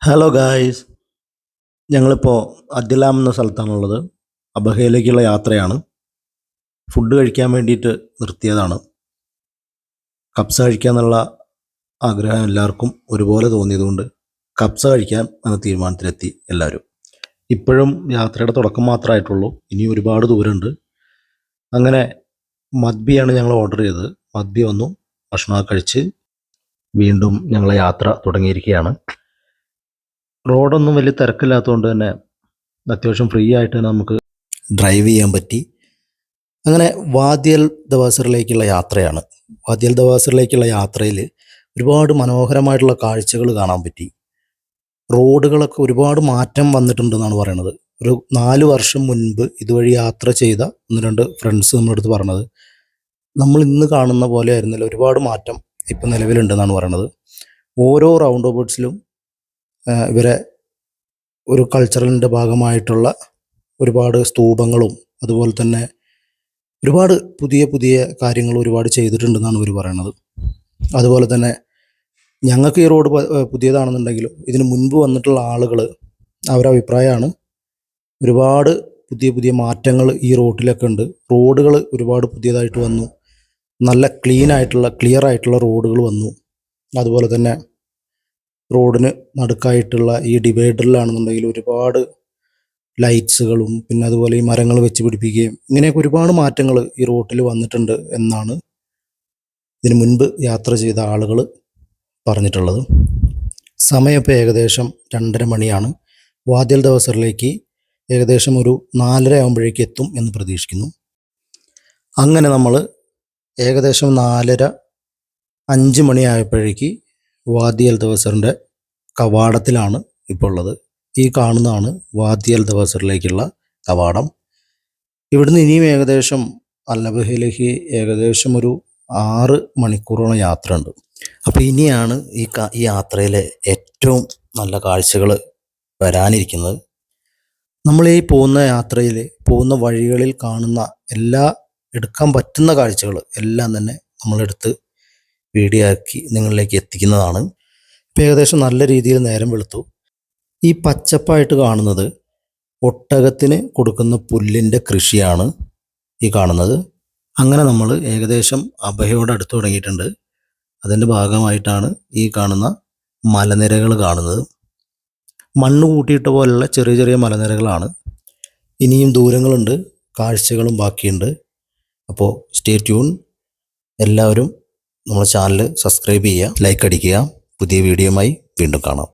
Hello guys, ഞങ്ങളിപ്പോൾ അദ്ദലാം എന്ന സ്ഥലത്താണുള്ളത്. അബഹയിലേക്കുള്ള യാത്രയാണ്. ഫുഡ് കഴിക്കാൻ വേണ്ടിയിട്ട് നിർത്തിയതാണ്. കബ്സ കഴിക്കാന്നുള്ള ആഗ്രഹം എല്ലാവർക്കും ഒരുപോലെ തോന്നിയതുകൊണ്ട് കബ്സ കഴിക്കാൻ എന്ന തീരുമാനത്തിലെത്തി എല്ലാവരും. ഇപ്പോഴും യാത്രയുടെ തുടക്കം മാത്രമായിട്ടുള്ളൂ, ഇനി ഒരുപാട് ദൂരമുണ്ട്. അങ്ങനെ മദ്ബിയാണ് ഞങ്ങൾ ഓർഡർ ചെയ്തത്. മദ്ബി വന്നു, ഭക്ഷണമൊക്കെ കഴിച്ച് വീണ്ടും ഞങ്ങളെ യാത്ര തുടങ്ങിയിരിക്കുകയാണ്. റോഡൊന്നും വലിയ തിരക്കില്ലാത്തതുകൊണ്ട് തന്നെ അത്യാവശ്യം ഫ്രീ ആയിട്ട് തന്നെ നമുക്ക് ഡ്രൈവ് ചെയ്യാൻ പറ്റി. അങ്ങനെ വാദിയൽ ദവാസറിലേക്കുള്ള യാത്രയാണ്. വാദിയൽ ദവാസറിലേക്കുള്ള യാത്രയിൽ ഒരുപാട് മനോഹരമായിട്ടുള്ള കാഴ്ചകൾ കാണാൻ പറ്റി. റോഡുകളൊക്കെ ഒരുപാട് മാറ്റം വന്നിട്ടുണ്ടെന്നാണ് പറയണത്. ഒരു 4 വർഷം മുൻപ് ഇതുവഴി യാത്ര ചെയ്ത 1-2 ഫ്രണ്ട്സ് നമ്മുടെ അടുത്ത് പറഞ്ഞത്, നമ്മൾ ഇന്ന് കാണുന്ന പോലെ ആയിരുന്നില്ല, ഒരുപാട് മാറ്റം ഇപ്പം നിലവിലുണ്ടെന്നാണ് പറയണത്. ഓരോ റൗണ്ട് ഓബേർട്സിലും ഇവരെ ഒരു കൾച്ചറലിൻ്റെ ഭാഗമായിട്ടുള്ള ഒരുപാട് സ്തൂപങ്ങളും അതുപോലെ തന്നെ ഒരുപാട് പുതിയ പുതിയ കാര്യങ്ങൾ ഒരുപാട് ചെയ്തിട്ടുണ്ടെന്നാണ് ഇവർ പറയണത്. അതുപോലെ തന്നെ ഞങ്ങൾക്ക് ഈ റോഡ് പുതിയതാണെന്നുണ്ടെങ്കിലും ഇതിന് മുൻപ് വന്നിട്ടുള്ള ആളുകൾ അവരുടെ അഭിപ്രായമാണ് ഒരുപാട് പുതിയ പുതിയ മാറ്റങ്ങൾ ഈ റോഡിലൊക്കെ ഉണ്ട്. റോഡുകൾ ഒരുപാട് പുതിയതായിട്ട് വന്നു, നല്ല ക്ലിയർ ആയിട്ടുള്ള റോഡുകൾ വന്നു. അതുപോലെ തന്നെ റോഡിന് നടുക്കായിട്ടുള്ള ഈ ഡിവൈഡറിലാണെന്നുണ്ടെങ്കിൽ ഒരുപാട് ലൈറ്റ്സുകളും പിന്നെ അതുപോലെ ഈ മരങ്ങൾ വെച്ച് പിടിപ്പിക്കുകയും ഇങ്ങനെയൊക്കെ ഒരുപാട് മാറ്റങ്ങൾ ഈ റോഡിൽ വന്നിട്ടുണ്ട് എന്നാണ് ഇതിനു മുൻപ് യാത്ര ചെയ്ത ആളുകൾ പറഞ്ഞിട്ടുള്ളത്. സമയം ഇപ്പോൾ ഏകദേശം 2:30 മണിയാണ്. വാദിയൽ ദവസറിലേക്ക് ഏകദേശം ഒരു 4:30 ആകുമ്പോഴേക്ക് എത്തും എന്ന് പ്രതീക്ഷിക്കുന്നു. അങ്ങനെ നമ്മൾ ഏകദേശം 4:30-5 മണിയായപ്പോഴേക്ക് വാദിയൽ ദവസറിൻ്റെ കവാടത്തിലാണ് ഇപ്പോൾ ഉള്ളത്. ഈ കാണുന്നതാണ് വാദിയൽ ദവസറിലേക്കുള്ള കവാടം. ഇവിടുന്ന് ഇനിയും ഏകദേശം അൽനബഹയിലേക്ക് ഏകദേശം ഒരു 6 മണിക്കൂറോളം യാത്ര ഉണ്ട്. അപ്പോൾ ഇനിയാണ് ഈ യാത്രയിലെ ഏറ്റവും നല്ല കാഴ്ചകൾ വരാനിരിക്കുന്നത്. നമ്മൾ ഈ പോകുന്ന യാത്രയിൽ പോകുന്ന വഴികളിൽ കാണുന്ന എടുക്കാൻ പറ്റുന്ന കാഴ്ചകൾ എല്ലാം തന്നെ നമ്മളെടുത്ത് വീഡിയോ ആക്കി നിങ്ങളിലേക്ക് എത്തിക്കുന്നതാണ്. ഇപ്പോൾ ഏകദേശം നല്ല രീതിയിൽ നേരം വെളുത്തു. ഈ പച്ചപ്പായിട്ട് കാണുന്നത് ഒട്ടകത്തിന് കൊടുക്കുന്ന പുല്ലിൻ്റെ കൃഷിയാണ് ഈ കാണുന്നത്. അങ്ങനെ നമ്മൾ ഏകദേശം അബഹയോട് അടുത്ത് തുടങ്ങിയിട്ടുണ്ട്. അതിൻ്റെ ഭാഗമായിട്ടാണ് ഈ കാണുന്ന മലനിരകൾ കാണുന്നത്. മണ്ണ് കൂട്ടിയിട്ട പോലുള്ള ചെറിയ ചെറിയ മലനിരകളാണ്. ഇനിയും ദൂരങ്ങളുണ്ട്, കാഴ്ചകളും ബാക്കിയുണ്ട്. അപ്പോൾ സ്റ്റേ ട്യൂൺ. എല്ലാവരും നമ്മുടെ ചാനൽ സബ്സ്ക്രൈബ് ചെയ്യുക, ലൈക്ക് അടിക്കുക. പുതിയ വീഡിയോയുമായി വീണ്ടും കാണാം.